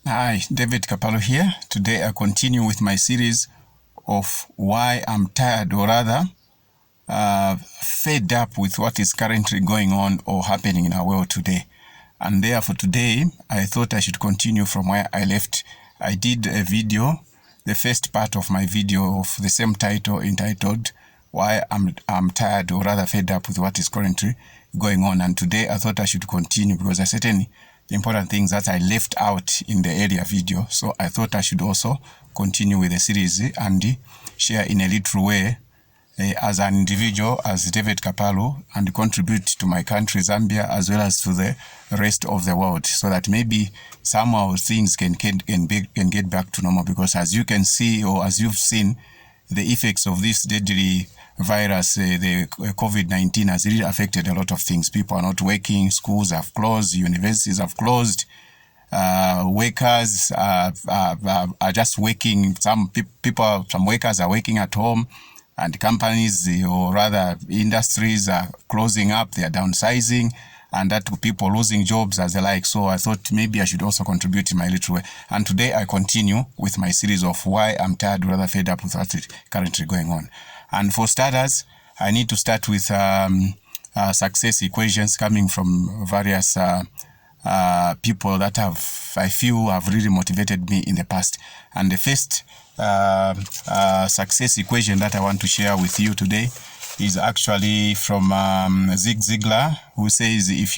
Hi, David Kapalo here. Today I continue with my series of why I'm tired, or rather fed up with what is currently going on or happening in our world today. And therefore today I thought I should continue from where I left. I did a video, the first part of my video of the same title, entitled why I'm tired, or rather fed up with what is currently going on. And today I thought I should continue because there are certain important things that I left out in the earlier video. So I thought I should also continue with the series and share in a little way as an individual, as David Kapalo, and contribute to my country, Zambia, as well as to the rest of the world, so that maybe somehow things can get back to normal. Because as you can see, or as you've seen, the effects of this deadly virus, the COVID-19, has really affected a lot of things. People are not working, schools have closed, universities have closed, workers are just working. Some workers are working at home, and companies, or rather industries, are closing up, they are downsizing, and that people losing jobs as they like. So I thought maybe I should also contribute in my little way. And today I continue with my series of why I'm tired, or rather fed up with what is currently going on. And for starters, I need to start with success equations coming from various people that I feel have really motivated me in the past. And the first success equation that I want to share with you today is actually from Zig Ziglar, who says if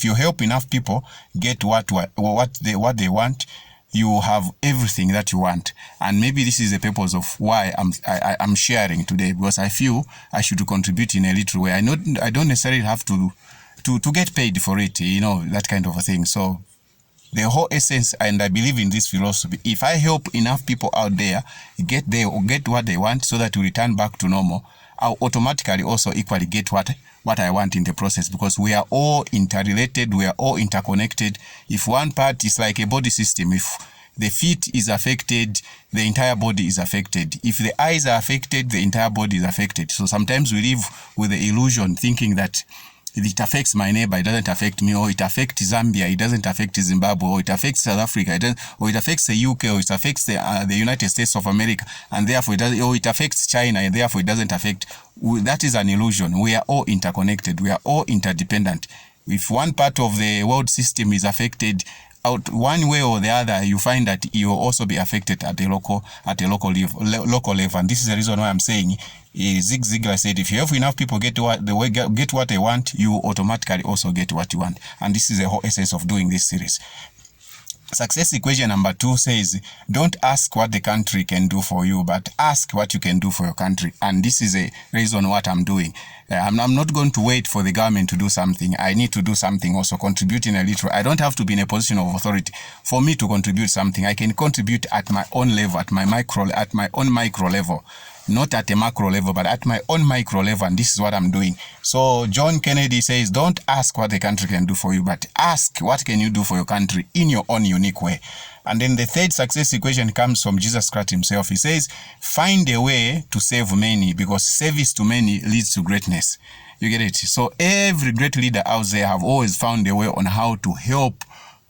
you help enough people get what they want, you have everything that you want. And maybe this is the purpose of why I'm sharing today, because I feel I should contribute in a little way. I don't necessarily have to get paid for it, that kind of a thing. So the whole essence, and I believe in this philosophy, if I help enough people out there get what they want, so that we return back to normal, I'll automatically also equally get what I want in the process, because we are all interrelated, we are all interconnected. If one part is like a body system, if the feet is affected, the entire body is affected. If the eyes are affected, the entire body is affected. So sometimes we live with the illusion, thinking that it affects my neighbor, it doesn't affect me, or it affects Zambia, it doesn't affect Zimbabwe, or it affects South Africa, or it affects the UK, or it affects the United States of America, and therefore it affects China, and therefore it doesn't affect. That is an illusion. We are all interconnected. We are all interdependent. If one part of the world system is affected out one way or the other, you find that you will also be affected at a local level. And this is the reason why I'm saying, Zig Ziglar said, if you have enough people get what they want, you automatically also get what you want. And this is the whole essence of doing this series. Success equation number 2 says, don't ask what the country can do for you, but ask what you can do for your country. And this is a reason what I'm doing. I'm not going to wait for the government to do something. I need to do something also, contributing a little. I don't have to be in a position of authority for me to contribute something. I can contribute at my own level, at my own micro level. Not at a macro level, but at my own micro level, and this is what I'm doing. So John Kennedy says, don't ask what the country can do for you, but ask what can you do for your country in your own unique way. And then the third success equation comes from Jesus Christ himself. He says, find a way to save many, because service to many leads to greatness. You get it? So every great leader out there have always found a way on how to help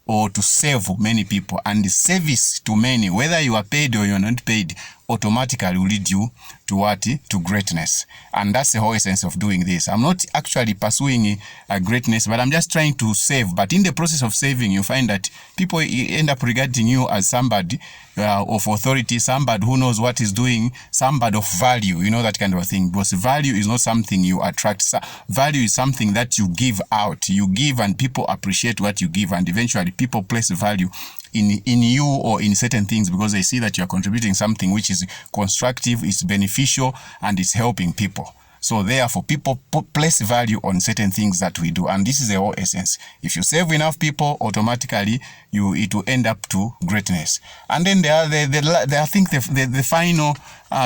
or to save many people. And the service to many, whether you are paid or you're not paid, automatically will lead you to what? To greatness. And that's the whole essence of doing this. I'm not actually pursuing a greatness, but I'm just trying to save. But in the process of saving, you find that people end up regarding you as somebody of authority, somebody who knows what is doing, somebody of value, that kind of thing. Because value is not something you attract. Value is something that you give out. You give and people appreciate what you give, and eventually people place value in you or in certain things, because they see that you are contributing something which is constructive, is beneficial, and is helping people. So therefore, people place value on certain things that we do. And this is the whole essence. If you save enough people, automatically it will end up to greatness. And then I think the final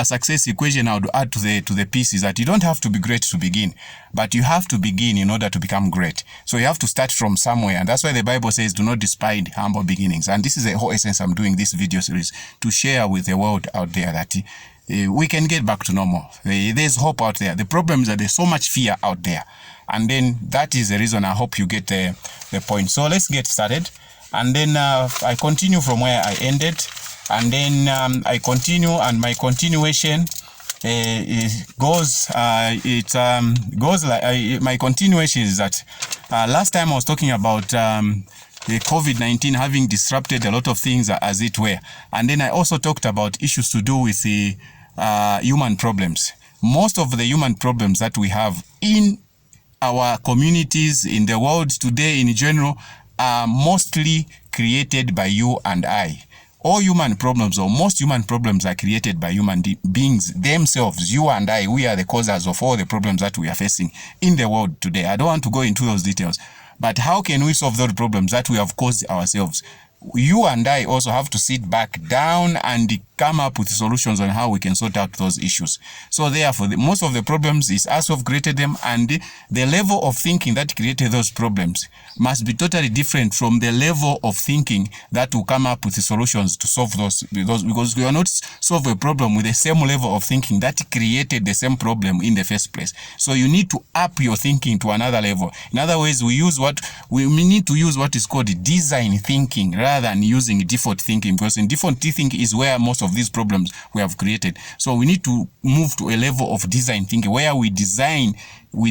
success equation I would add to the piece is that you don't have to be great to begin, but you have to begin in order to become great. So you have to start from somewhere. And that's why the Bible says, do not despise humble beginnings. And this is the whole essence I'm doing this video series, to share with the world out there that we can get back to normal. There's hope out there. The problem is that there's so much fear out there. And then that is the reason I hope you get the point. So let's get started. and then I continue from where I ended, and then I continue, and my continuation goes like my continuation is that last time I was talking about the COVID-19 having disrupted a lot of things as it were, and then I also talked about issues to do with the human problems. Most of the human problems that we have in our communities, in the world today in general, are mostly created by you and I. All human problems, or most human problems, are created by human beings themselves. You and I, we are the causes of all the problems that we are facing in the world today. I don't want to go into those details, but how can we solve those problems that we have caused ourselves? You and I also have to sit back down and come up with solutions on how we can sort out those issues. So therefore, most of the problems is us who have created them, and the level of thinking that created those problems must be totally different from the level of thinking that will come up with the solutions to solve those, because we are not solve a problem with the same level of thinking that created the same problem in the first place. So you need to up your thinking to another level. In other words, we need to use what is called design thinking rather than using default thinking, because in default thinking is where most of these problems we have created. So we need to move to a level of design thinking where we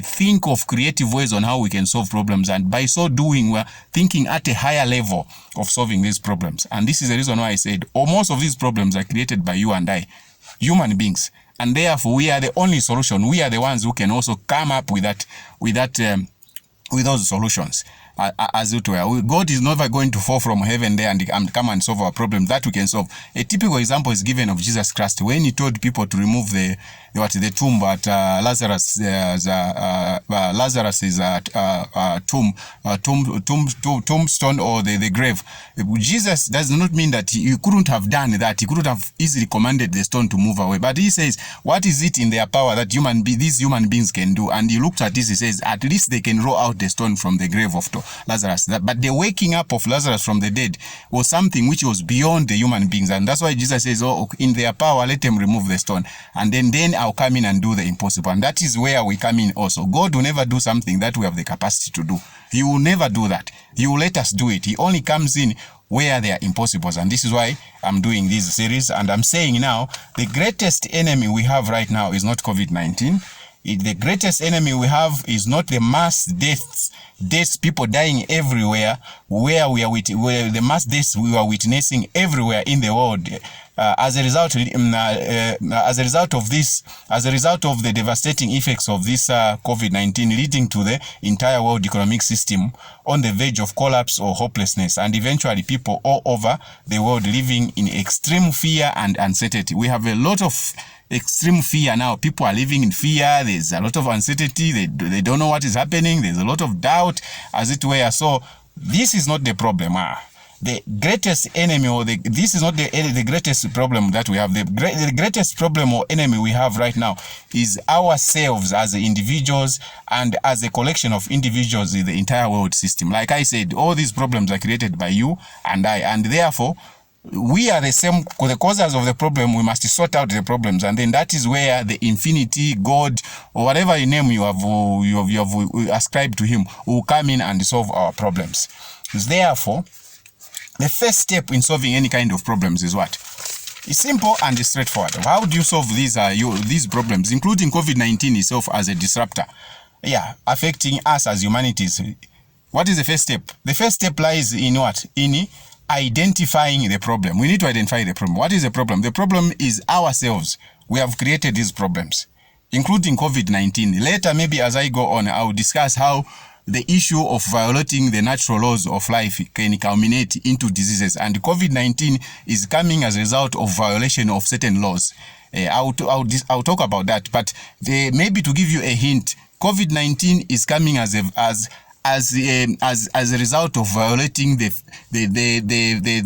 think of creative ways on how we can solve problems, and by so doing we're thinking at a higher level of solving these problems. And this is the reason why I said most of these problems are created by you and I, human beings, and therefore we are the only solution. We are the ones who can also come up with those solutions. As it were, God is never going to fall from heaven there and come and solve our problem that we can solve. A typical example is given of Jesus Christ when he told people to remove the tomb at Lazarus' tombstone, or the grave. Jesus does not mean that he couldn't have done that. He couldn't have easily commanded the stone to move away. But he says, what is it in their power that these human beings can do? And he looked at this, he says, at least they can roll out the stone from the grave of Lazarus. But the waking up of Lazarus from the dead was something which was beyond the human beings. And that's why Jesus says, in their power, let them remove the stone. And then I'll come in and do the impossible. And that is where we come in also. God will never do something that we have the capacity to do. He will never do that. He will let us do it. He only comes in where they are impossibles. And this is why I'm doing this series. And I'm saying now, the greatest enemy we have right now is not COVID-19. The greatest enemy we have is not the mass deaths, people dying everywhere, where the mass deaths we are witnessing everywhere in the world. As a result of the devastating effects of this COVID-19, leading to the entire world economic system on the verge of collapse or hopelessness, and eventually people all over the world living in extreme fear and uncertainty. We have a lot of extreme fear now. People are living in fear. There's a lot of uncertainty. They don't know what is happening. There's a lot of doubt, as it were. So this is not the problem. The greatest enemy, this is not the greatest problem that we have. The greatest problem or enemy we have right now is ourselves as individuals and as a collection of individuals in the entire world system. Like I said, all these problems are created by you and I, and therefore we are the causes of the problem. We must sort out the problems, and then that is where the infinity, God, or whatever name you have ascribed to him, will come in and solve our problems. Therefore, the first step in solving any kind of problems is what? It's simple and straightforward. How do you solve these problems, including COVID-19 itself as a disruptor? Affecting us as humanities. What is the first step? The first step lies in what? In identifying the problem. We need to identify the problem. What is the problem? The problem is ourselves. We have created these problems, including COVID-19. Later, maybe as I go on, I will discuss how the issue of violating the natural laws of life can culminate into diseases. And COVID-19 is coming as a result of violation of certain laws. I'll talk about that. But maybe to give you a hint, COVID-19 is coming as a result of violating the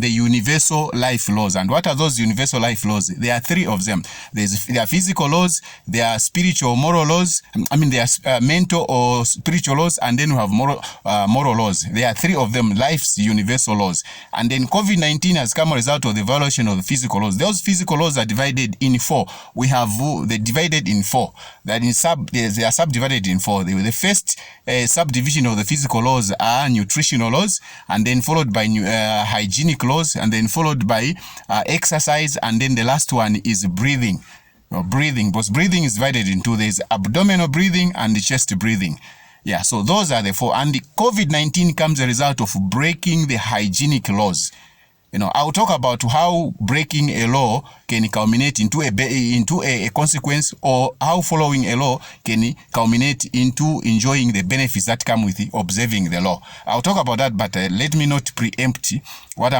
universal life laws. And what are those universal life laws? There are three of them. There are physical laws, there are spiritual moral laws, there are mental or spiritual laws, and then we have moral laws. There are three of them, life's universal laws. And then COVID-19 has come as a result of the violation of the physical laws. Those physical laws are divided in four. They're divided in four. They are subdivided in four. The first subdivision of the physical laws are nutritional laws, and then followed by hygienic laws, and then followed by exercise, and then the last one is breathing. Breathing, because breathing is divided into, there's abdominal breathing and the chest breathing. Yeah, so those are the four. And the COVID-19 comes a result of breaking the hygienic laws. You know, I'll talk about how breaking a law can culminate into a consequence, or how following a law can culminate into enjoying the benefits that come with observing the law. I'll talk about that, but let me not preempt what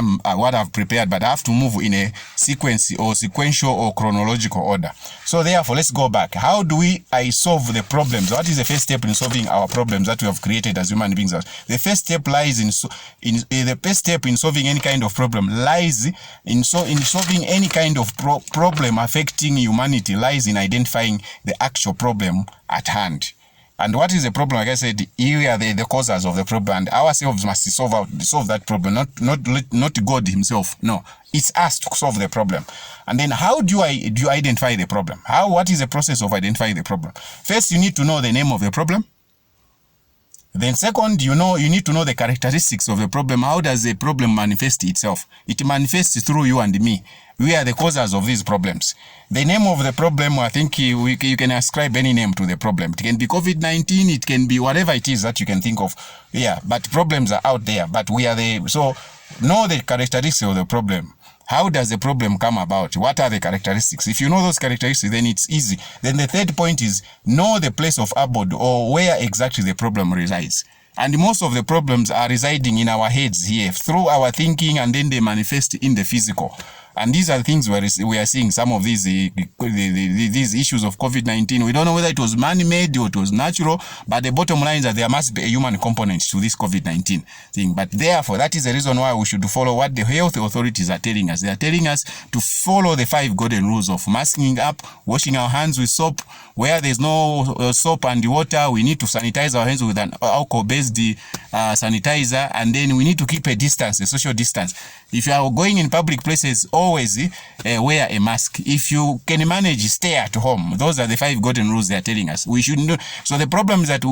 I've prepared, but I have to move in a sequence or sequential or chronological order. So therefore, let's go back. How do I solve the problems? What is the first step in solving our problems that we have created as human beings? The first step lies in the first step in solving any kind of problem lies in solving any kind of problem affecting humanity, lies in identifying the actual problem at hand. And what is the problem? Like I said, we are the causes of the problem, and ourselves must solve that problem, not God himself. No, it's us to solve the problem. And then how do you identify the problem? What is the process of identifying the problem? First, you need to know the name of the problem. Then second, you need to know the characteristics of the problem. How does the problem manifest itself? It manifests through you and me. We are the causes of these problems. The name of the problem, I think you can ascribe any name to the problem. It can be COVID-19, it can be whatever it is that you can think of. Yeah, but problems are out there. But so know the characteristics of the problem. How does the problem come about? What are the characteristics? If you know those characteristics, then it's easy. Then the third point is know the place of abode, or where exactly the problem resides. And most of the problems are residing in our heads here, through our thinking, and then they manifest in the physical. And these are the things we are seeing some of these issues of COVID-19. We don't know whether it was man-made or it was natural, but the bottom line is that there must be a human component to this COVID-19 thing. But therefore, that is the reason why we should follow what the health authorities are telling us. They are telling us to follow the 5 golden rules of masking up, washing our hands with soap. Where there's no soap and water, we need to sanitize our hands with an alcohol-based sanitizer, and then we need to keep a distance, a social distance. If you are going in public places, always wear a mask. If you can manage, stay at home. Those are the 5 golden rules they are telling us. We should know. So the problem is that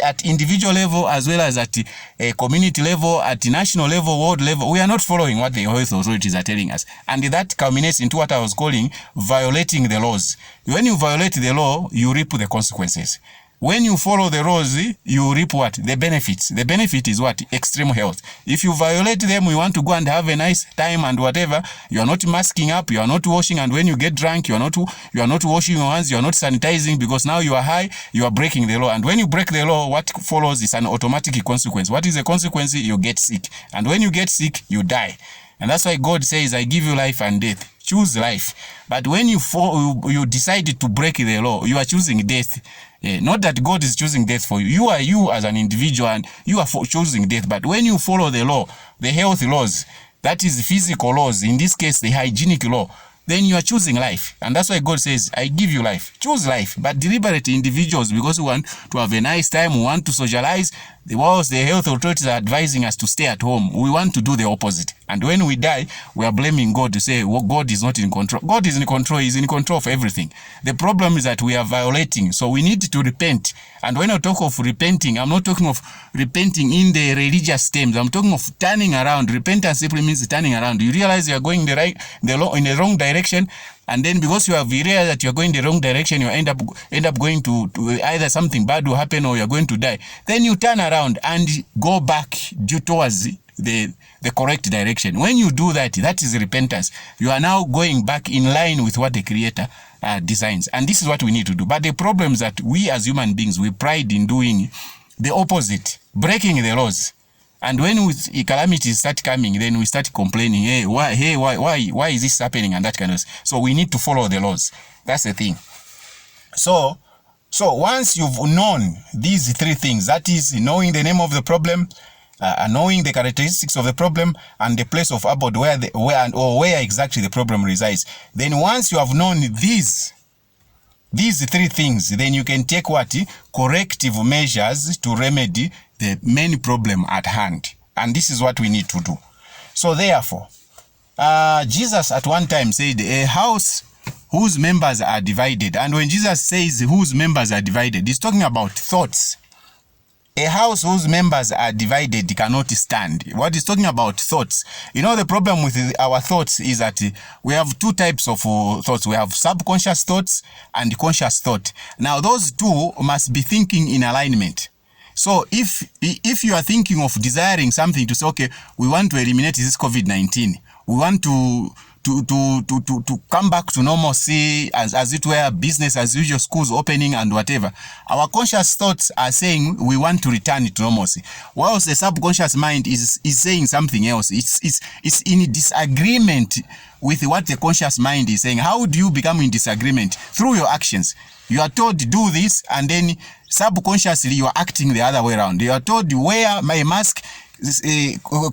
at individual level, as well as at a community level, at national level, world level, we are not following what the health authorities are telling us. And that culminates into what I was calling violating the laws. When you violate the law, you reap the consequences. When you follow the laws, you reap what? The benefits. The benefit is what? Extreme health. If you violate them, you want to go and have a nice time and whatever, you are not masking up, you are not washing, and when you get drunk, you are not washing your hands, you are not sanitizing, because now you are high, you are breaking the law. And when you break the law, what follows is an automatic consequence. What is the consequence? You get sick. And when you get sick, you die. And that's why God says, I give you life and death. Choose life. But when you decide to break the law, you are choosing death. Not that God is choosing death for you. You are you as an individual, and you are choosing death. But when you follow the law, the health laws, that is physical laws, in this case, the hygienic law, then you are choosing life. And that's why God says, I give you life. Choose life. But deliberate individuals, because we want to have a nice time, we want to socialize, whilst the health authorities are advising us to stay at home, we want to do the opposite. And when we die, we are blaming God to say, well, God is not in control. God is in control. He's in control of everything. The problem is that we are violating. So we need to repent. And when I talk of repenting, I'm not talking of repenting in the religious terms. I'm talking of turning around. Repentance simply means turning around. You realize you are going in the wrong direction. And then because you have realized that you're going in the wrong direction, you end up going to either something bad will happen or you're going to die. Then you turn around and go back due towards the correct direction. When you do that, that is repentance. You are now going back in line with what the Creator designs. And this is what we need to do. But the problem is that we as human beings, we pride in doing the opposite, breaking the laws. And when calamities start coming, then we start complaining, why is this happening, and that kind of stuff. So we need to follow the laws. That's the thing. So once you've known these 3 things, that is knowing the name of the problem, knowing the characteristics of the problem, and the place of abode where exactly the problem resides, then once you have known these 3 things, then you can take what? Corrective measures to remedy the main problem at hand. And this is what we need to do. So therefore, Jesus at one time said, a house whose members are divided. And when Jesus says whose members are divided, he's talking about thoughts. A house whose members are divided cannot stand. What is talking about thoughts? You know, the problem with our thoughts is that we have two types of thoughts. We have subconscious thoughts and conscious thought. Now, those two must be thinking in alignment. So if you are thinking of desiring something to say, okay, we want to eliminate this COVID-19, we want to come back to normalcy, as it were, business as usual, schools opening and whatever. Our conscious thoughts are saying we want to return to normalcy, whilst the subconscious mind is saying something else. It's in disagreement with what the conscious mind is saying. How do you become in disagreement? Through your actions. You are told to do this, and then subconsciously you are acting the other way around. You are told to wear my mask.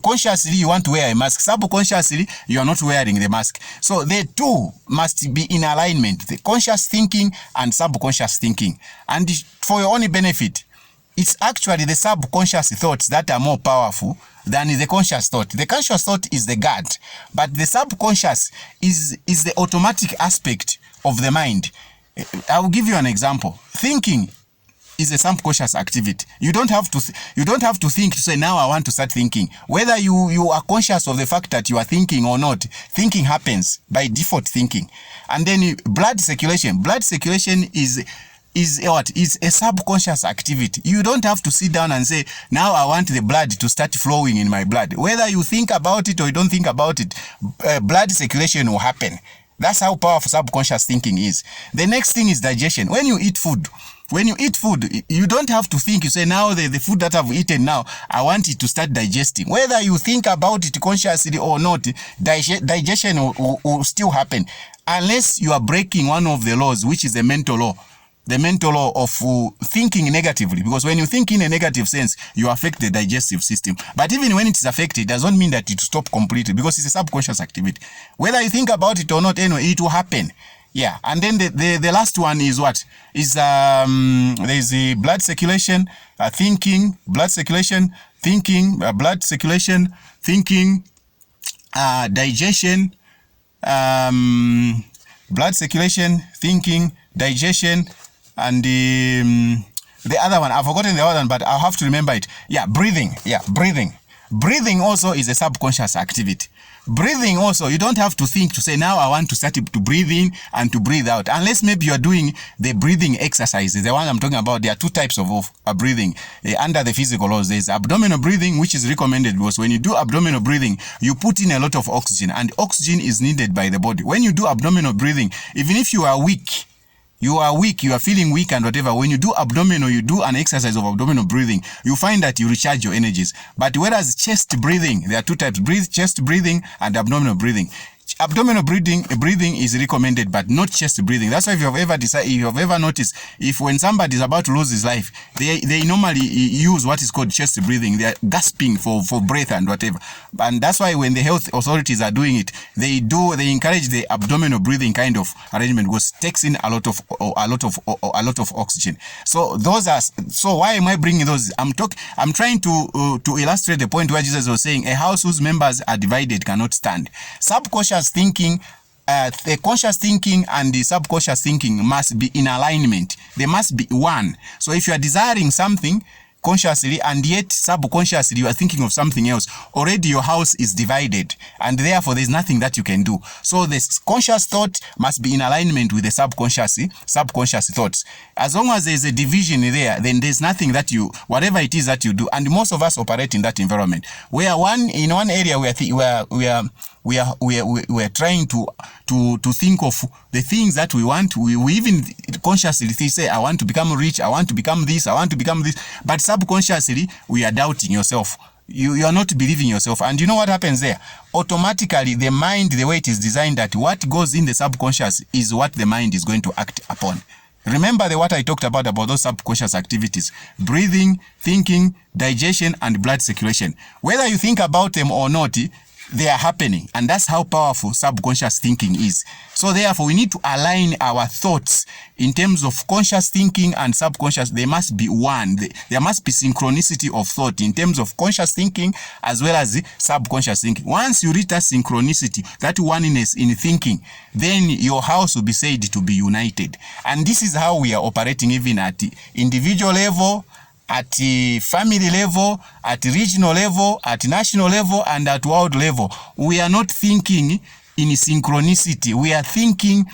Consciously you want to wear a mask, subconsciously you are not wearing the mask. So the two must be in alignment, the conscious thinking and subconscious thinking. And for your only benefit, it's actually the subconscious thoughts that are more powerful than the conscious thought. The conscious thought is the guard, but the subconscious is the automatic aspect of the mind. I will give you an example. Thinking is a subconscious activity. You don't have to think to say, now I want to start thinking. Whether you are conscious of the fact that you are thinking or not, thinking happens by default thinking. And then blood circulation is what? Is a subconscious activity. You don't have to sit down and say, now I want the blood to start flowing in my blood. Whether you think about it or you don't think about it, blood circulation will happen. That's how powerful subconscious thinking is. The next thing is digestion. When you eat food, you don't have to think. You say, now the food that I've eaten now, I want it to start digesting. Whether you think about it consciously or not, digestion will still happen. Unless you are breaking one of the laws, which is the mental law. The mental law of thinking negatively. Because when you think in a negative sense, you affect the digestive system. But even when it is affected, it doesn't mean that it will stop completely, because it's a subconscious activity. Whether you think about it or not, anyway, it will happen. Yeah, and then the last one is what? Is there's the blood circulation, thinking, blood circulation, thinking, blood circulation, thinking, digestion, blood circulation, thinking, digestion, and the other one, I've forgotten the other one, but I'll have to remember it. Yeah, breathing. Yeah, breathing. Breathing also is a subconscious activity. Breathing also, you don't have to think to say, now I want to start to breathe in and to breathe out. Unless maybe you are doing the breathing exercises. The one I'm talking about, there are two types of breathing under the physical laws. There's abdominal breathing, which is recommended, because when you do abdominal breathing, you put in a lot of oxygen, and oxygen is needed by the body. When you do abdominal breathing, even if you are weak, you are feeling weak and whatever, when you do abdominal, you do an exercise of abdominal breathing, you find that you recharge your energies. But whereas chest breathing, there are two types, chest breathing and abdominal breathing. Abdominal breathing is recommended, but not chest breathing. That's why if you have ever noticed, if when somebody is about to lose his life, they normally use what is called chest breathing. They are gasping for breath and whatever. And that's why when the health authorities are doing it, they encourage the abdominal breathing kind of arrangement, because it takes in a lot of oxygen. So why am I bringing those? I'm trying to illustrate the point where Jesus was saying, a house whose members are divided cannot stand. Subconscious thinking, the conscious thinking and the subconscious thinking must be in alignment. They must be one. So if you are desiring something consciously and yet subconsciously you are thinking of something else, already your house is divided, and therefore there's nothing that you can do. So the conscious thought must be in alignment with the subconscious thoughts. As long as there's a division there, then there's nothing that whatever it is that you do, and most of us operate in that environment. In one area we are trying to think of the things that we want. We even consciously say, I want to become rich, I want to become this, I want to become this. But subconsciously, we are doubting yourself. You are not believing yourself. And you know what happens there? Automatically, the mind, the way it is designed, that what goes in the subconscious is what the mind is going to act upon. Remember what I talked about those subconscious activities: breathing, thinking, digestion, and blood circulation. Whether you think about them or not, they are happening, and that's how powerful subconscious thinking is. So therefore, we need to align our thoughts in terms of conscious thinking and subconscious. They must be one. There must be synchronicity of thought in terms of conscious thinking as well as the subconscious thinking. Once you reach that synchronicity, that oneness in thinking, then your house will be said to be united. And this is how we are operating even at the individual level, at the family level, at regional level, at national level, and at world level. We are not thinking in synchronicity. We are thinking,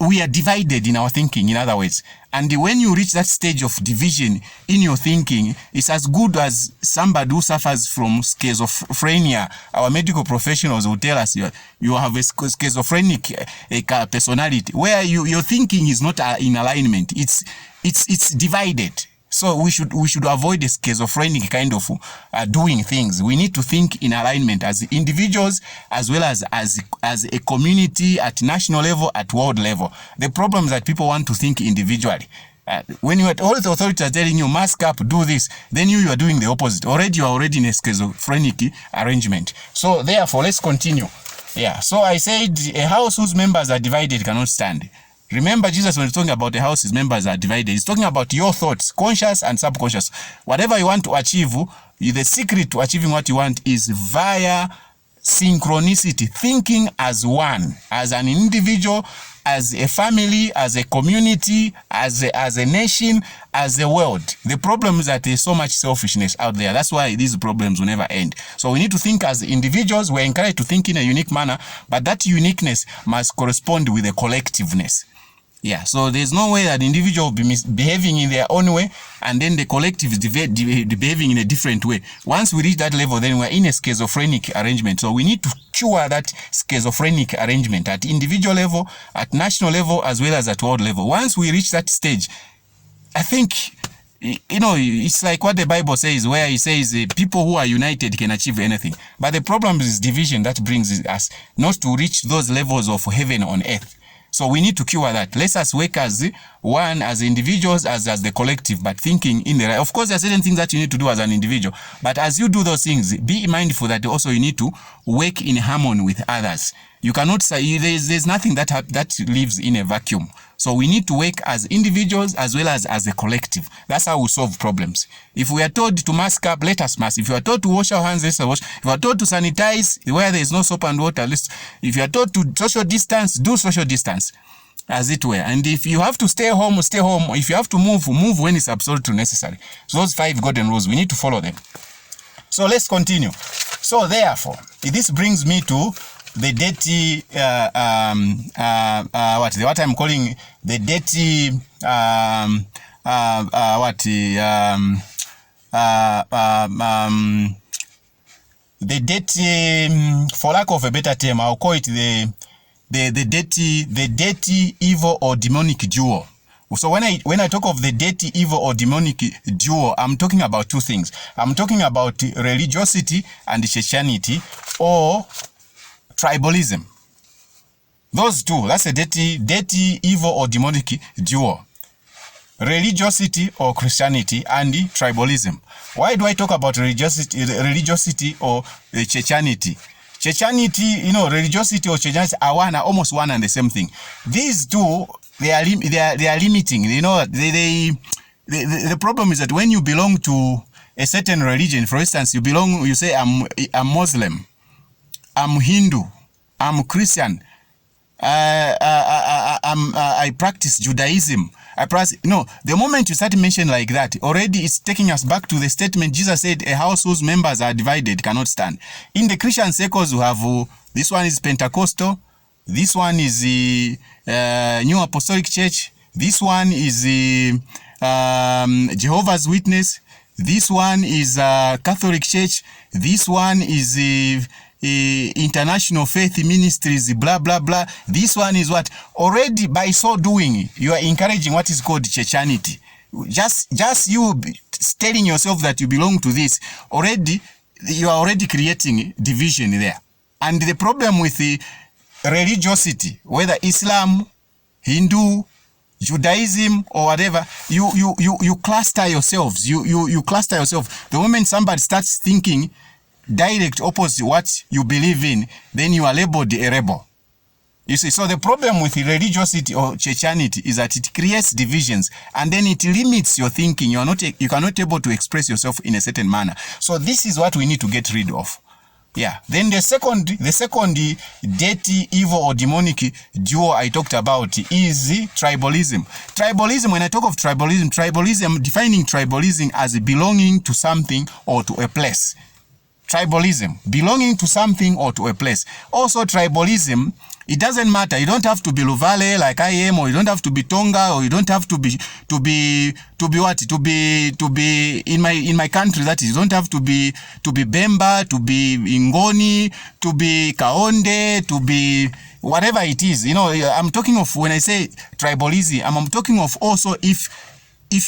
we are divided in our thinking, in other words. And when you reach that stage of division in your thinking, it's as good as somebody who suffers from schizophrenia. Our medical professionals will tell us you have a schizophrenic personality, where your thinking is not in alignment. It's divided. So we should avoid a schizophrenic kind of doing things. We need to think in alignment as individuals, as well as a community, at national level, at world level. The problem is that people want to think individually. When all the authorities are telling you, mask up, do this, then you are doing the opposite. You are already in a schizophrenic arrangement. So therefore, let's continue. Yeah. So I said a house whose members are divided cannot stand. Remember, Jesus, when he's talking about the house, his members are divided. He's talking about your thoughts, conscious and subconscious. Whatever you want to achieve, the secret to achieving what you want is via synchronicity, thinking as one, as an individual, as a family, as a community, as a nation, as a world. The problem is that there's so much selfishness out there. That's why these problems will never end. So we need to think as individuals. We're encouraged to think in a unique manner, but that uniqueness must correspond with a collectiveness. Yeah, so there's no way that the individual will be behaving in their own way, and then the collective is behaving in a different way. Once we reach that level, then we're in a schizophrenic arrangement. So we need to cure that schizophrenic arrangement at individual level, at national level, as well as at world level. Once we reach that stage, I think, it's like what the Bible says, where it says people who are united can achieve anything. But the problem is division that brings us not to reach those levels of heaven on earth. So we need to cure that. Let us work as one, as individuals, as the collective, but thinking in the right. Of course, there are certain things that you need to do as an individual, but as you do those things, be mindful that also you need to work in harmony with others. You cannot say there's nothing that lives in a vacuum. So we need to work as individuals as well as a collective. That's how we solve problems. If we are told to mask up, let us mask. If you are told to wash our hands, let us wash. If you are told to sanitize where there is no soap and water, if you are told to social distance, do social distance, as it were. And if you have to stay home, stay home. If you have to move when it's absolutely necessary. So those 5 golden rules, we need to follow them. So let's continue. So therefore, this brings me to the Deity, what I'm calling the Deity, the Deity, for lack of a better term, I'll call it the Deity evil or demonic duo. So when I talk of the Deity evil or demonic duo, I'm talking about 2 things. I'm talking about religiosity and Christianity, or tribalism. Those 2, that's a deity evil or demonic duo. Religiosity or Christianity and tribalism. Why do I talk about religiosity or Christianity? Christianity, religiosity or Christianity are almost one and the same thing. These 2, they are limiting. The problem is that when you belong to a certain religion, for instance, you say I'm Muslim, I'm Hindu, I'm Christian, I practice Judaism. The moment you start mentioning like that, already it's taking us back to the statement Jesus said, a house whose members are divided cannot stand. In the Christian circles, we have this one is Pentecostal, this one is the New Apostolic Church, this one is Jehovah's Witness, this one is Catholic Church, this one is International Faith Ministries, blah blah blah. This one is what? Already by so doing, you are encouraging what is called Christianity. Just you telling yourself that you belong to this, already you are already creating division there. And the problem with the religiosity, whether Islam, Hindu, Judaism or whatever, you cluster yourselves. You cluster yourself. The moment somebody starts thinking direct opposite what you believe in, then you are labeled a rebel. You see, so the problem with religiosity or Christianity is that it creates divisions and then it limits your thinking. You cannot able to express yourself in a certain manner. So this is what we need to get rid of. Yeah. Then the second dirty, evil, or demonic duo I talked about is tribalism. Tribalism, when I talk of tribalism, defining tribalism as belonging to something or to a place. Tribalism, belonging to something or to a place. Also, tribalism, it doesn't matter. You don't have to be Luvale like I am, or you don't have to be Tonga, or you don't have to be in my country. That is, you don't have to be Bemba, to be Ingoni, to be Kaonde, to be whatever it is. You know, I'm talking of, when I say tribalism, I'm talking of also if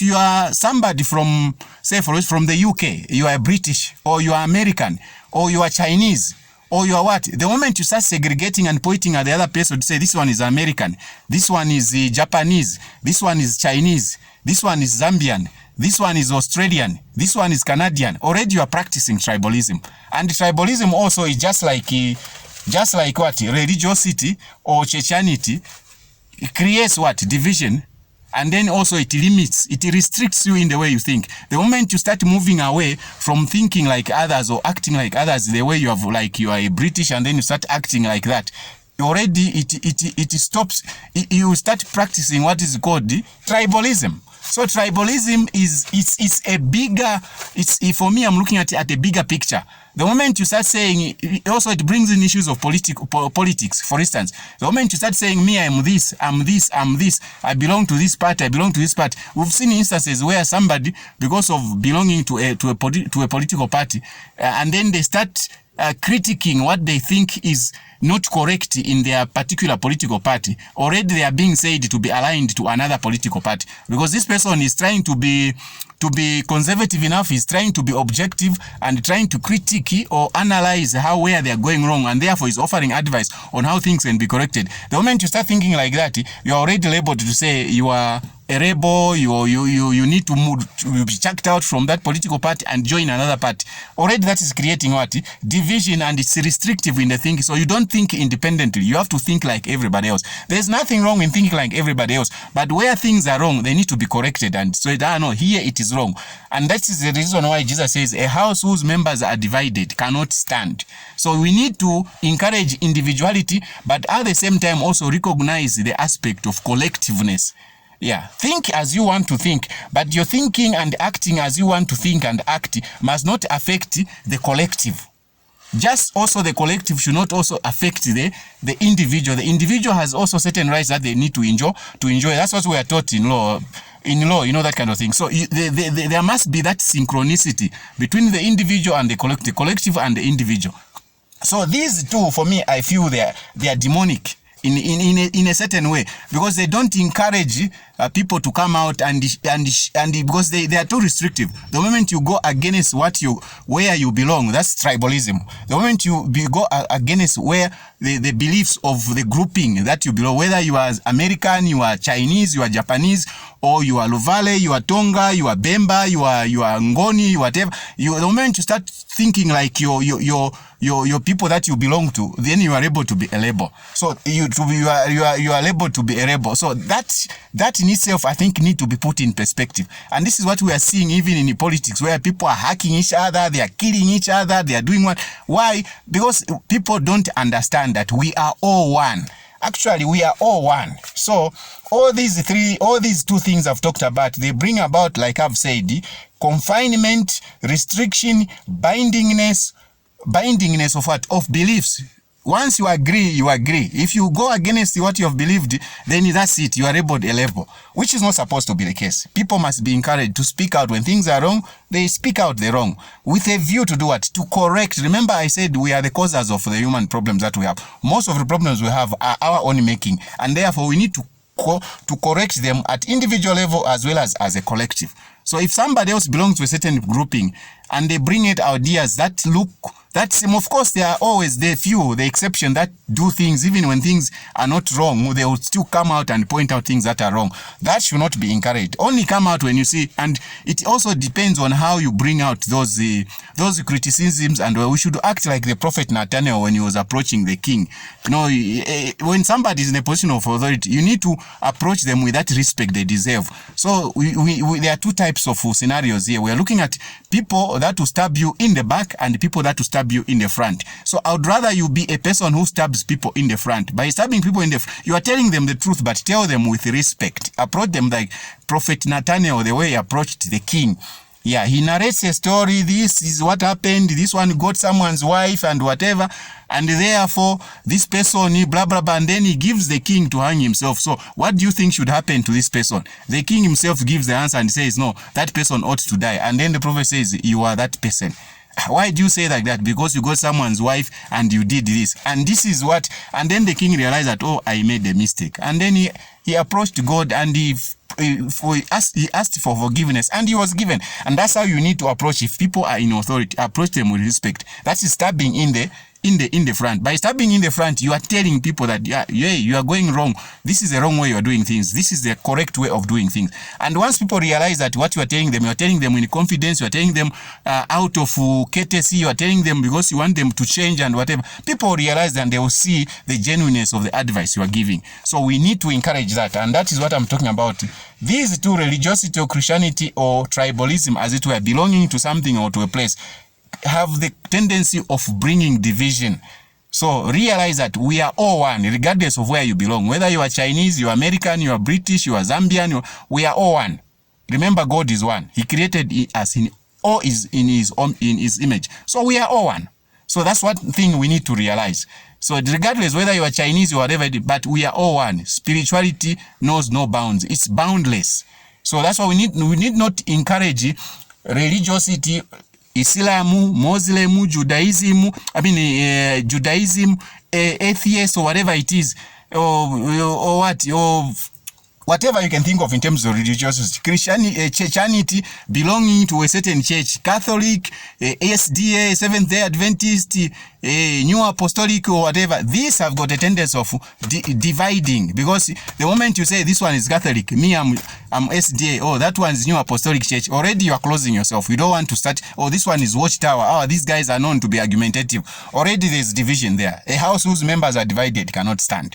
you are somebody from, say, from the UK, you are British, or you are American, or you are Chinese, or you are what? The moment you start segregating and pointing at the other person to say, this one is American, this one is Japanese, this one is Chinese, this one is Zambian, this one is Australian, this one is Canadian, already you are practicing tribalism. And tribalism also is just like what? Religiosity or Churchianity. It creates what? Division. And then also it restricts you in the way you think. The moment you start moving away from thinking like others or acting like others, the way you have, like you are a British, and then you start acting like that, already it stops. You start practicing what is called tribalism. So tribalism is a bigger, for me, I'm looking at a bigger picture. The moment you start saying, also it brings in issues of politics, for instance. The moment you start saying, me, I'm this, I belong to this party, I belong to this party. We've seen instances where somebody, because of belonging to a political party, and then they start critiquing what they think is not correct in their particular political party. Already they are being said to be aligned to another political party, because this person is trying to be conservative enough, is trying to be objective and trying to critique or analyze where they are going wrong, and therefore is offering advice on how things can be corrected. The moment you start thinking like that, you are already labeled to say you are a rebel, you need to move, to be checked out from that political party and join another party. Already that is creating what? Division, and it's restrictive in the thinking. So you don't think independently. You have to think like everybody else. There's nothing wrong in thinking like everybody else, but where things are wrong, they need to be corrected. And so, no, here it is wrong. And that is the reason why Jesus says a house whose members are divided cannot stand. So we need to encourage individuality, but at the same time also recognize the aspect of collectiveness. Yeah, think as you want to think, but your thinking and acting as you want to think and act must not affect the collective. Just also the collective should not also affect the individual. The individual has also certain rights that they need to enjoy. That's what we are taught in law. In law, you know, that kind of thing. So there must be that synchronicity between the individual and the collective and the individual. So these two, for me, I feel they are demonic in a certain way, because they don't encourage people to come out and because they are too restrictive. The moment you go against where you belong, that's tribalism. The moment you go against where the beliefs of the grouping that you belong, whether you are American, you are Chinese, you are Japanese, or you are Luvale, you are Tonga, you are Bemba, you are Ngoni, whatever. The moment you start thinking like your people that you belong to, then you are able to be a label. So you are able to be a rebel. So that in itself, I think, need to be put in perspective. And this is what we are seeing even in politics, where people are hacking each other, they are killing each other, they are doing what? Why? Because people don't understand that we are all one. Actually, we are all one. So all these two things I've talked about, they bring about, like I've said, confinement, restriction, bindingness of what? Of beliefs. Once you agree, you agree. If you go against what you have believed, then that's it. You are labeled a label, which is not supposed to be the case. People must be encouraged to speak out when things are wrong. They speak out the wrong with a view to do what? To correct. Remember, I said we are the causes of the human problems that we have. Most of the problems we have are our own making, and therefore we need to correct them at individual level as well as a collective. So if somebody else belongs to a certain grouping and they bring it ideas that look, of course, there are always the few, the exception that do things, even when things are not wrong, they will still come out and point out things that are wrong. That should not be encouraged. Only come out when you see, and it also depends on how you bring out those criticisms, and we should act like the prophet Nathaniel when he was approaching the king. You know, when somebody is in a position of authority, you need to approach them with that respect they deserve. So there are two types of scenarios here. We are looking at people that will stab you in the back and people that will stab stab you in the front. So I would rather you be a person who stabs people in the front. By stabbing people in the front, you are telling them the truth, but tell them with respect. Approach them like Prophet Nathaniel, the way he approached the king. Yeah, he narrates a story. This is what happened. This one got someone's wife and whatever. And therefore, this person, blah, blah, blah. And then he gives the king to hang himself. So what do you think should happen to this person? The king himself gives the answer and says, no, that person ought to die. And then the prophet says, you are that person. Why do you say like that? Because you got someone's wife and you did this. And this is what, and then the king realized that, oh, I made a mistake. And then he approached God and he asked for forgiveness and he was given. And that's how you need to approach. If people are in authority, approach them with respect. That is stabbing in the front. By stabbing in the front, you are telling people that yeah, you are going wrong. This is the wrong way you are doing things. This is the correct way of doing things. And once people realize that what you are telling them in confidence, you are telling them out of courtesy, you are telling them because you want them to change and whatever, people realize and they will see the genuineness of the advice you are giving. So we need to encourage that, and that is what I'm talking about. These two, religiosity or Christianity or tribalism, as it were, belonging to something or to a place, have the tendency of bringing division. So realize that we are all one, regardless of where you belong. Whether you are Chinese, you are American, you are British, you are Zambian, we are all one. Remember, God is one. He created us in his image. So we are all one. So that's one thing we need to realize. So regardless whether you are Chinese or whatever, but we are all one. Spirituality knows no bounds. It's boundless. So that's why we need not encourage religiosity, Islam, Muslim, Judaism, Judaism, atheist or whatever it is, or whatever you can think of in terms of religiosity. Christianity, Churchanity, belonging to a certain church, Catholic, SDA, Seventh-day Adventist, New Apostolic or whatever, these have got a tendency of dividing, because the moment you say this one is Catholic, me I'm SDA, oh that one is New Apostolic Church, already you are closing yourself. You don't want to start, oh this one is Watchtower, oh these guys are known to be argumentative. Already there's division there. A house whose members are divided cannot stand.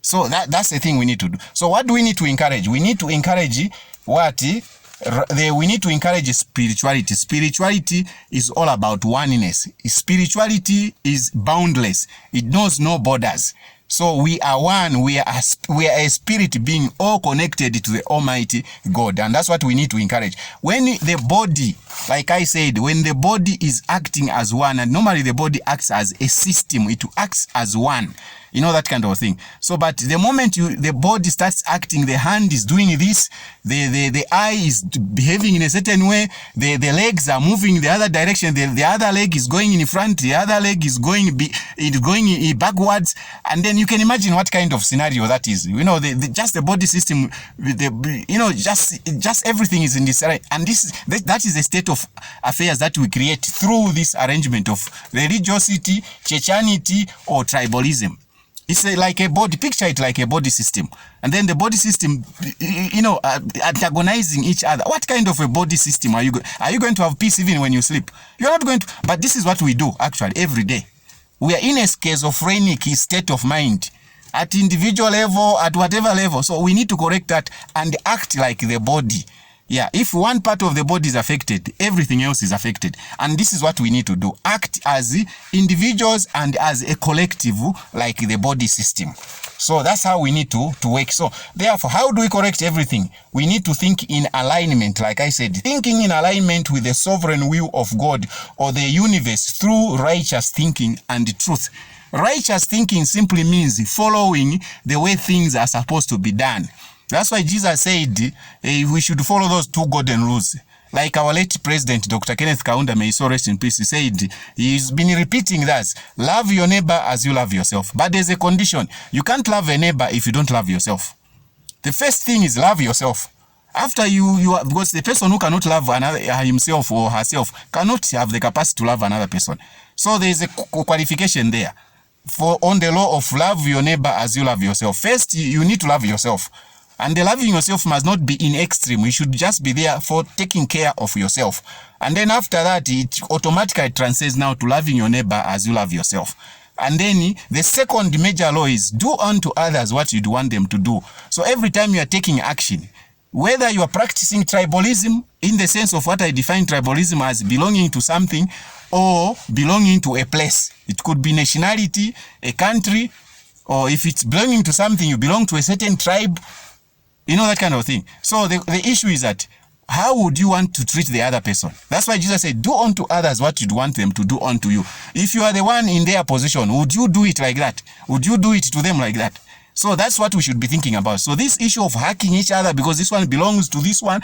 So that's the thing we need to do. So what do we need to encourage? We need to encourage we need to encourage spirituality. Spirituality is all about oneness. Spirituality is boundless. It knows no borders. So we are one. We are a spirit being, all connected to the Almighty God, and that's what we need to encourage. When the body, like I said, when the body is acting as one, and normally the body acts as a system, it acts as one. You know, that kind of thing. So, but the moment the body starts acting, the hand is doing this, the eye is behaving in a certain way, the legs are moving the other direction, the other leg is going in front, the other leg is going backwards, and then you can imagine what kind of scenario that is. You know, just the body system, just everything is in disarray, and that is the state of affairs that we create through this arrangement of religiosity, Churchanity, or tribalism. It's like a body, picture it like a body system. And then the body system, antagonizing each other. What kind of a body system are you going to have peace even when you sleep? You're not going to, but this is what we do actually every day. We are in a schizophrenic state of mind at individual level, at whatever level. So we need to correct that and act like the body. Yeah, if one part of the body is affected, everything else is affected. And this is what we need to do. Act as individuals and as a collective, like the body system. So that's how we need to work. So therefore, how do we correct everything? We need to think in alignment, like I said, thinking in alignment with the sovereign will of God or the universe through righteous thinking and truth. Righteous thinking simply means following the way things are supposed to be done. That's why Jesus said we should follow those two golden rules. Like our late president, Dr. Kenneth Kaunda, may he so rest in peace, he said, he's been repeating that, love your neighbor as you love yourself. But there's a condition. You can't love a neighbor if you don't love yourself. The first thing is love yourself. After because the person who cannot love himself or herself cannot have the capacity to love another person. So there's a qualification there. On the law of love your neighbor as you love yourself. First, you need to love yourself. And the loving yourself must not be in extreme. You should just be there for taking care of yourself. And then after that, it automatically transcends now to loving your neighbor as you love yourself. And then the second major law is do unto others what you'd want them to do. So every time you are taking action, whether you are practicing tribalism in the sense of what I define tribalism as belonging to something, or belonging to a place. It could be nationality, a country, or if it's belonging to something, you belong to a certain tribe, you know, that kind of thing. So the issue is that how would you want to treat the other person? That's why Jesus said, do unto others what you'd want them to do unto you. If you are the one in their position, would you do it like that? Would you do it to them like that? So that's what we should be thinking about. So this issue of hacking each other because this one belongs to this one,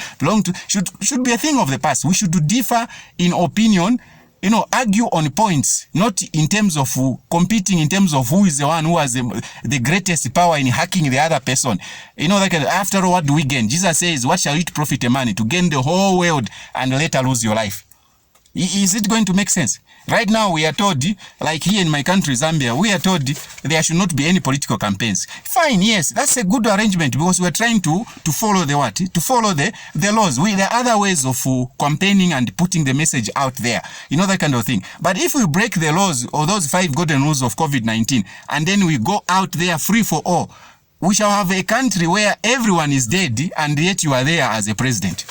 should be a thing of the past. We should differ in opinion, you know, argue on points, not in terms of competing in terms of who is the one who has the greatest power in hacking the other person. You know, like after all, what do we gain? Jesus says, what shall it profit a man to gain the whole world and later lose your life? Is it going to make sense? Right now, we are told, like here in my country, Zambia, we are told there should not be any political campaigns. Fine, yes, that's a good arrangement because we're trying to follow the what? To follow the laws. There are other ways of campaigning and putting the message out there. You know, that kind of thing. But if we break the laws or those 5 golden rules of COVID-19 and then we go out there free for all, we shall have a country where everyone is dead and yet you are there as a president.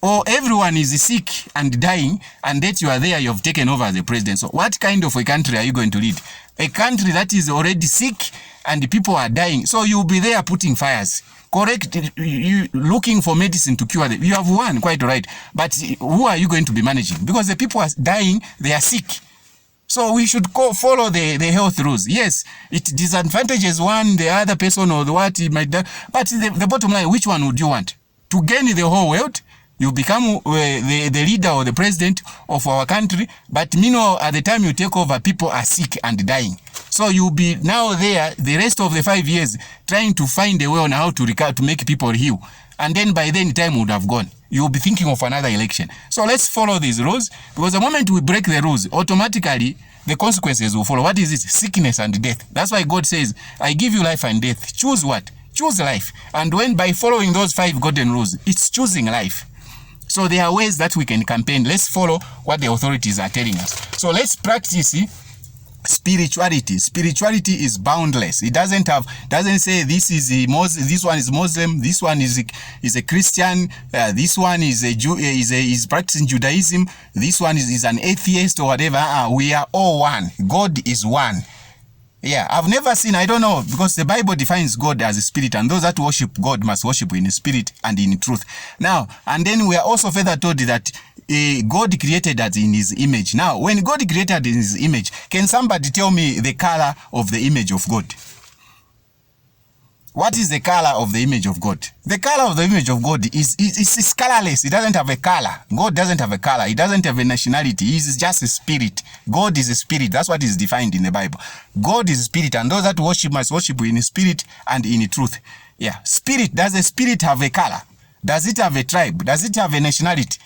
Or everyone is sick and dying, and that you are there, you have taken over as a president. So what kind of a country are you going to lead? A country that is already sick and people are dying. So you'll be there putting fires. Correct, you looking for medicine to cure them. You have won, quite right. But who are you going to be managing? Because the people are dying, they are sick. So we should follow the health rules. Yes, it disadvantages one, the other person, or the what it might do. But the bottom line, which one would you want? To gain the whole world? You become the leader or the president of our country, but meanwhile, at the time you take over, people are sick and dying. So you'll be now there the rest of the 5 years trying to find a way on how to make people heal. And then by then time would have gone. You'll be thinking of another election. So let's follow these rules, because the moment we break the rules, automatically the consequences will follow. What is it? Sickness and death. That's why God says, I give you life and death. Choose what? Choose life. And when by following those 5 golden rules, it's choosing life. So there are ways that we can campaign. Let's follow what the authorities are telling us. So let's practice spirituality. Spirituality is boundless. It doesn't say this one is Muslim, this one is a Christian, this one is a Jew, is practicing Judaism, this one is an atheist or whatever. We are all one. God is one. Yeah, I've never seen, I don't know, because the Bible defines God as a spirit, and those that worship God must worship in spirit and in truth. Now, and then we are also further told that God created us in his image. Now, when God created in his image, can somebody tell me the color of the image of God? What is the color of the image of God? The color of the image of God is colorless. It doesn't have a color. God doesn't have a color. He doesn't have a nationality. He is just a spirit. God is a spirit. That's what is defined in the Bible. God is a spirit, and those that worship must worship in spirit and in truth. Yeah. Spirit. Does a spirit have a color? Does it have a tribe? Does it have a nationality?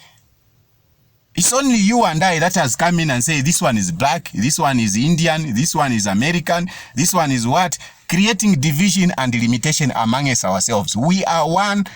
It's only you and I that has come in and say, this one is black, this one is Indian, this one is American, this one is what? Creating division and limitation among us ourselves. We are one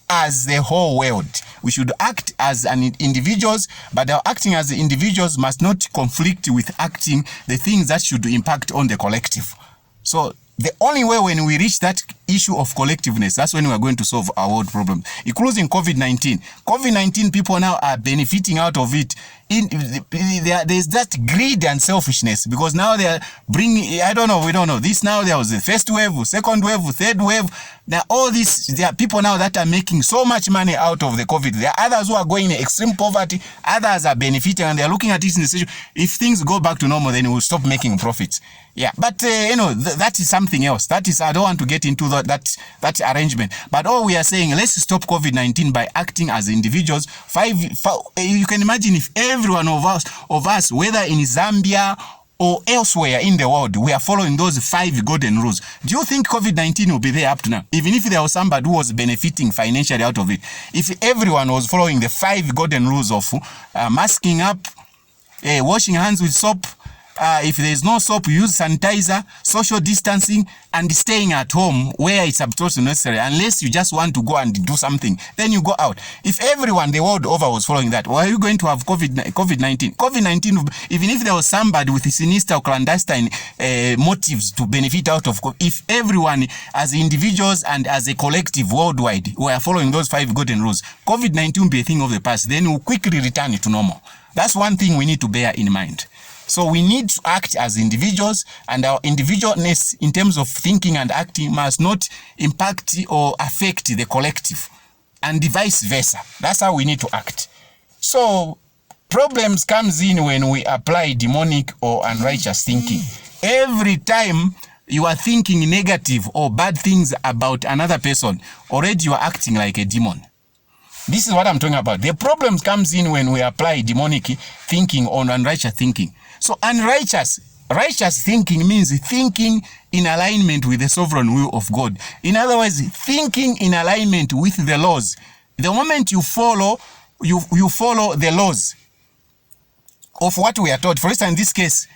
as the whole world. We should act as individuals, but our acting as individuals must not conflict with acting the things that should impact on the collective. So the only way when we reach that issue of collectiveness, that's when we are going to solve our world problem, including COVID-19. COVID-19, people now are benefiting out of it. There's that greed and selfishness, because now they are bringing, we don't know. This now, there was the first wave, second wave, third wave. Now all this, there are people now that are making so much money out of the COVID. There are others who are going in extreme poverty. Others are benefiting, and they're looking at this in the situation. If things go back to normal, then we'll stop making profits. Yeah, but that is something else. That is, I don't want to get into that arrangement. But all we are saying, let's stop COVID-19 by acting as individuals. You can imagine if every one of us, whether in Zambia or elsewhere in the world, we are following those 5 golden rules. Do you think COVID-19 will be there up to now? Even if there was somebody who was benefiting financially out of it, if everyone was following the 5 golden rules of masking up, washing hands with soap, if there is no soap, use sanitizer, social distancing, and staying at home where it's absolutely necessary. Unless you just want to go and do something, then you go out. If everyone the world over was following that, why are you going to have COVID-19? COVID-19, even if there was somebody with sinister or clandestine motives to benefit out of COVID, if everyone as individuals and as a collective worldwide were following those 5 golden rules, COVID-19 will be a thing of the past. Then we'll quickly return it to normal. That's one thing we need to bear in mind. So we need to act as individuals, and our individualness in terms of thinking and acting must not impact or affect the collective, and vice versa. That's how we need to act. So problems comes in when we apply demonic or unrighteous thinking. Every time you are thinking negative or bad things about another person, already you are acting like a demon. This is what I'm talking about. The problems comes in when we apply demonic thinking or unrighteous thinking. So righteous thinking means thinking in alignment with the sovereign will of God. In other words, thinking in alignment with the laws. The moment you follow the laws of what we are taught. For instance, in this case,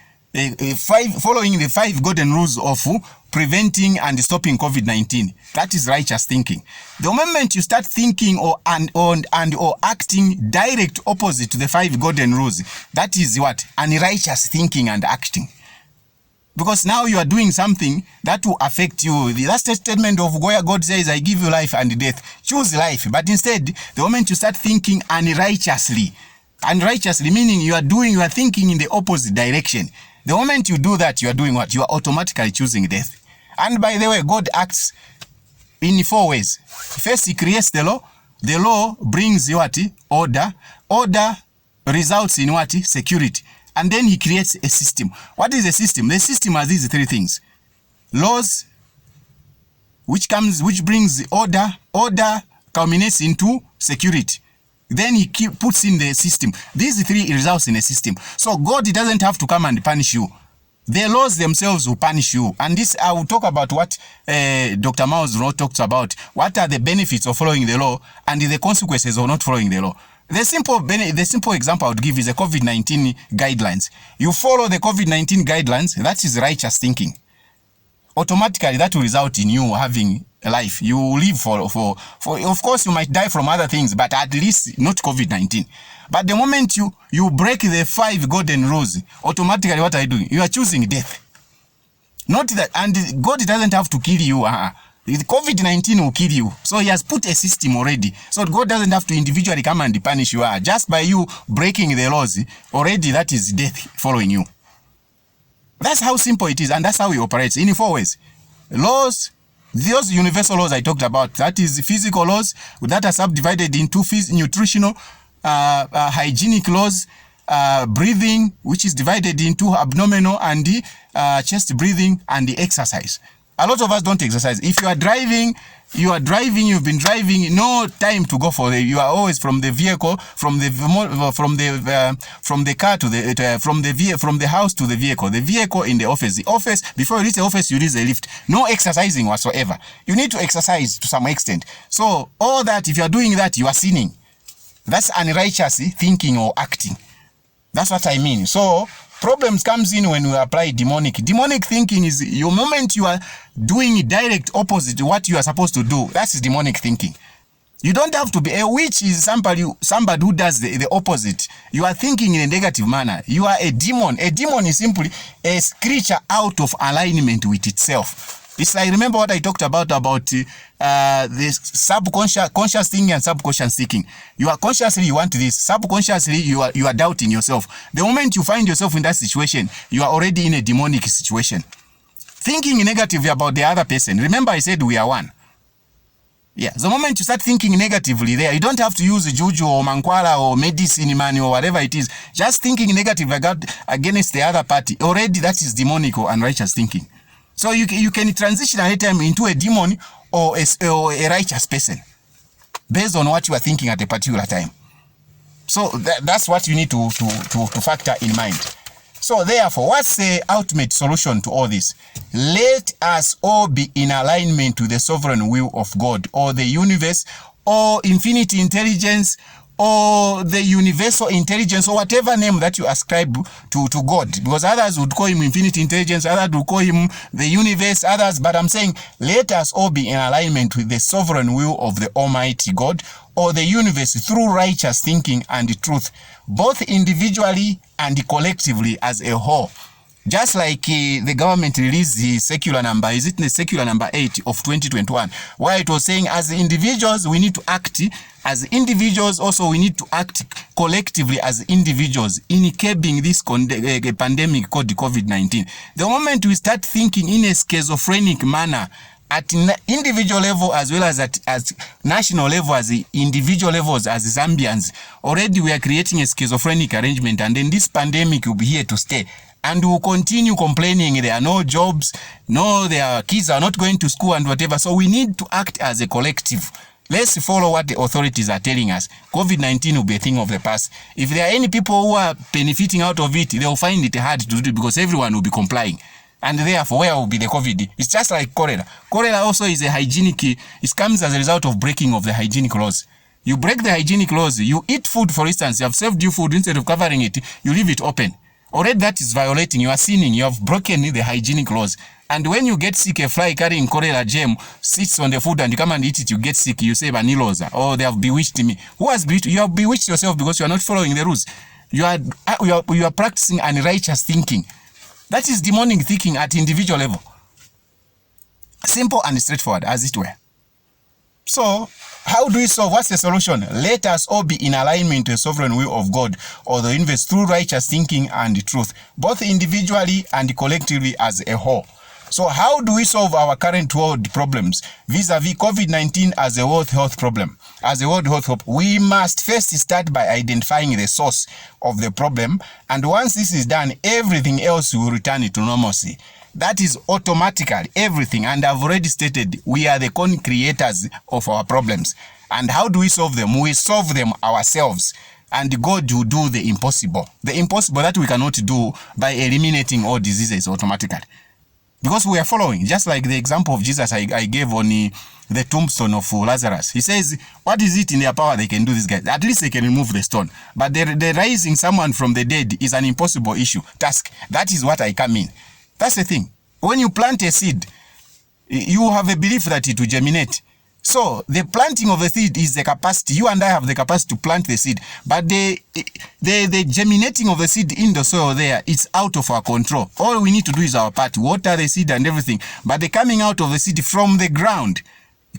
following the 5 golden rules of preventing and stopping COVID-19. That is righteous thinking. The moment you start thinking or acting direct opposite to the 5 golden rules, that is what? Unrighteous thinking and acting. Because now you are doing something that will affect you. The last statement of where God says, I give you life and death. Choose life. But instead, the moment you start thinking unrighteously meaning you are thinking in the opposite direction. The moment you do that, you are doing what? You are automatically choosing death. And by the way, God acts in 4 ways. First, he creates the law. The law brings what? Order. Order results in what? Security. And then he creates a system. What is a system? The system has these 3 things. Laws, which brings order. Order culminates into security. Then he puts in the system. These 3 results in a system. So God doesn't have to come and punish you. The laws themselves will punish you. And this, I will talk about what Dr. Mao's law talks about. What are the benefits of following the law and the consequences of not following the law. The simple example I would give is the COVID-19 guidelines. You follow the COVID-19 guidelines, that is righteous thinking. Automatically, that will result in you having a life. You will live for of course, you might die from other things, but at least not COVID-19. But the moment you break the 5 golden rules, automatically what are you doing? You are choosing death. Not that, and God doesn't have to kill you. COVID-19 will kill you. So he has put a system already. So God doesn't have to individually come and punish you. Just by you breaking the laws, already that is death following you. That's how simple it is, and that's how he operates in 4 ways. Laws, those universal laws I talked about, that is physical laws that are subdivided into nutritional, hygienic laws, breathing, which is divided into abdominal and chest breathing, and the exercise. A lot of us don't exercise. If you are driving, you've been driving, no time to go for the, you are always from the vehicle, from the car to from the house to the vehicle in the office. The office, before you reach the office, you reach the lift. No exercising whatsoever. You need to exercise to some extent. So all that, if you are doing that, you are sinning. That's unrighteous thinking or acting. That's what I mean. So problems comes in when we apply demonic. Demonic thinking is your moment you are doing direct opposite to what you are supposed to do. That's demonic thinking. You don't have to be a witch. Is somebody who does the opposite. You are thinking in a negative manner. You are a demon. A demon is simply a creature out of alignment with itself. It's like, remember what I talked about the subconscious, conscious thinking and subconscious thinking. You are consciously, you want this. Subconsciously, you are doubting yourself. The moment you find yourself in that situation, you are already in a demonic situation. Thinking negatively about the other person. Remember I said we are one. Yeah, the moment you start thinking negatively there, you don't have to use juju or mankwala or medicine man or whatever it is. Just thinking negative against the other party. Already that is demonic or unrighteous thinking. So you can transition at any time into a demon or a righteous person based on what you are thinking at a particular time. So that's what you need to factor in mind. So therefore, what's the ultimate solution to all this? Let us all be in alignment to the sovereign will of God, or the universe, or infinite intelligence, or the universal intelligence, or whatever name that you ascribe to God. Because others would call him infinite intelligence, others would call him the universe, others. But I'm saying, let us all be in alignment with the sovereign will of the Almighty God, or the universe, through righteous thinking and truth, both individually and collectively as a whole. Just like the government released the circular number, is it the circular number 8 of 2021, where it was saying as individuals we need to act, as individuals also we need to act collectively as individuals in curbing this pandemic called COVID-19. The moment we start thinking in a schizophrenic manner, at individual level as well as at national level, as individual levels, as Zambians, already we are creating a schizophrenic arrangement, and then this pandemic will be here to stay. And will continue complaining there are no jobs, no, their kids are not going to school and whatever. So we need to act as a collective. Let's follow what the authorities are telling us. COVID-19 will be a thing of the past. If there are any people who are benefiting out of it, they will find it hard to do because everyone will be complying. And therefore, where will be the COVID? It's just like cholera. Cholera also is a hygienic, it comes as a result of breaking of the hygienic laws. You break the hygienic laws, you eat food, for instance, you have served you food, instead of covering it, you leave it open. Already that is violating, you are sinning, you have broken the hygienic laws. And when you get sick, a fly carrying cholera germ sits on the food and you come and eat it, you get sick, you say Vaniloza, oh, they have bewitched me. Who has bewitched? You have bewitched yourself because you are not following the rules. You are practicing unrighteous thinking. That is demonic thinking at individual level. Simple and straightforward, as it were. So, how do we solve? What's the solution? Let us all be in alignment to the sovereign will of God, or the universe, through righteous thinking and truth, both individually and collectively as a whole. So how do we solve our current world problems vis-a-vis COVID-19 as a world health problem? As a world health problem, we must first start by identifying the source of the problem, and once this is done, everything else will return to normalcy. That is automatically everything, and I've already stated we are the co-creators of our problems. And how do we solve them? We solve them ourselves, and God will do the impossible. The impossible that we cannot do by eliminating all diseases automatically. Because we are following, just like the example of Jesus I gave on the tombstone of Lazarus. He says, what is it in their power they can do this, guys? At least they can remove the stone. But the rising someone from the dead is an impossible task. That is what I come in. That's the thing. When you plant a seed, you have a belief that it will germinate. So the planting of the seed is the capacity. You and I have the capacity to plant the seed. But the germinating of the seed in the soil there, it's out of our control. All we need to do is our part. Water the seed and everything. But the coming out of the seed from the ground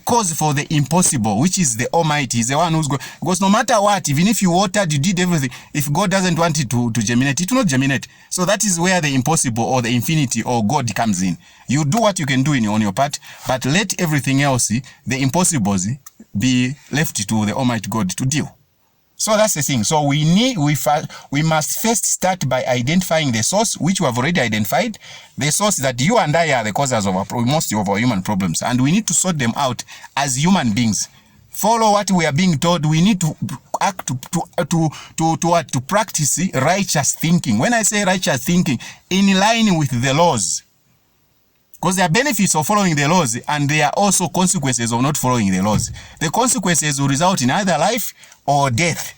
cause for the impossible, which is the Almighty, is the one who's going. Because no matter what, even if you watered, you did everything, if God doesn't want it to germinate, it will not germinate. So that is where the impossible or the infinity or God comes in. You do what you can do on your part, but let everything else, the impossibles, be left to the Almighty God to deal. So that's the thing. So we must first start by identifying the source, which we have already identified. The source that you and I are the causes of most of our human problems, and we need to sort them out as human beings. Follow what we are being told. We need to act to practice righteous thinking. When I say righteous thinking, in line with the laws. Because there are benefits of following the laws, and there are also consequences of not following the laws. The consequences will result in either life or death.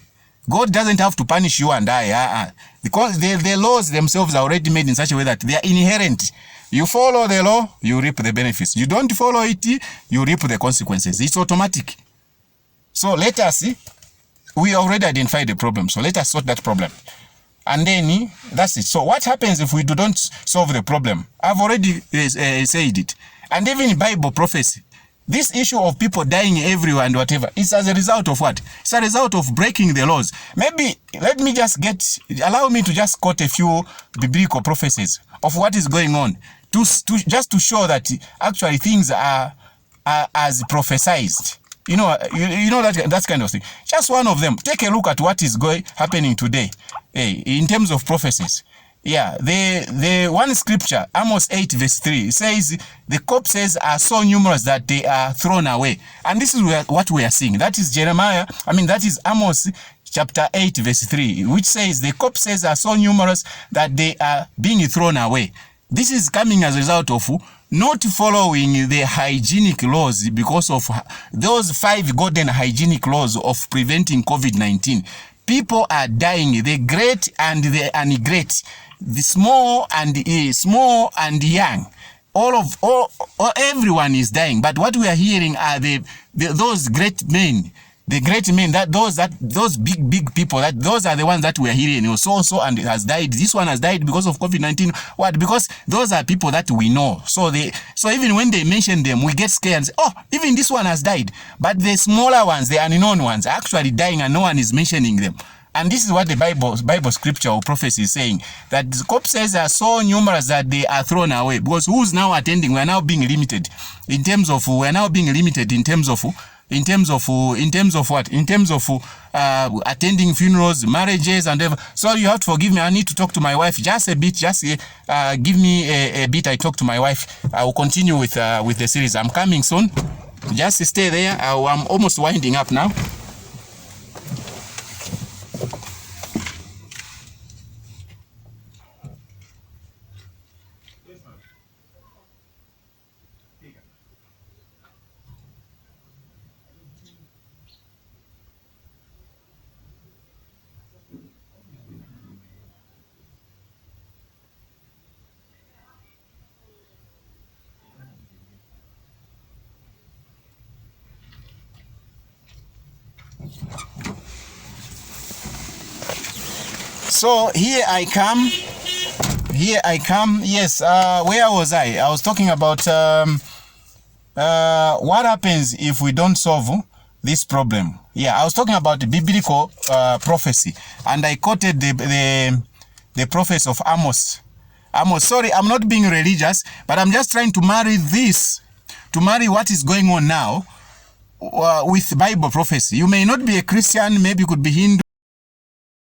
God doesn't have to punish you and I. Because the laws themselves are already made in such a way that they are inherent. You follow the law, you reap the benefits. You don't follow it, you reap the consequences. It's automatic. So let us see. We already identified the problem. So let us sort that problem. And then, that's it. So what happens if we don't solve the problem? I've already said it. And even in Bible prophecy, this issue of people dying everywhere and whatever, is as a result of what? It's a result of breaking the laws. Maybe, allow me to just quote a few biblical prophecies of what is going on, just to show that actually things are as prophesied. You know that kind of thing. Just one of them. Take a look at what is happening today, in terms of prophecies. Yeah, the one scripture, Amos 8 verse 3, says the corpses are so numerous that they are thrown away. And this is what we are seeing. That is that is Amos chapter 8 verse 3, which says the corpses are so numerous that they are being thrown away. This is coming as a result of not following the hygienic laws, because of those 5 golden hygienic laws of preventing COVID-19. People are dying, the great and the ungreat, the small and young. Everyone is dying. But what we are hearing are those great men, The great men, those big people, those are the ones that we are hearing. So and has died. This one has died because of COVID-19. What? Because those are people that we know. So even when they mention them, we get scared and say, oh, even this one has died. But the smaller ones, the unknown ones, are actually dying and no one is mentioning them. And this is what the Bible scripture or prophecy is saying, that the corpses are so numerous that they are thrown away. Because who's now attending? We are now being limited in terms of what? In terms of attending funerals, marriages, and everything. So you have to forgive me. I need to talk to my wife just a bit. Just give me a bit. I talk to my wife. I will continue with the series. I'm coming soon. Just stay there. I'm almost winding up now. So here I come. Yes, where was I? I was talking about what happens if we don't solve this problem. Yeah, I was talking about the biblical prophecy, and I quoted the prophecy of Amos. Sorry, I'm not being religious, but I'm just trying to marry what is going on now with Bible prophecy. You may not be a Christian, maybe you could be Hindu.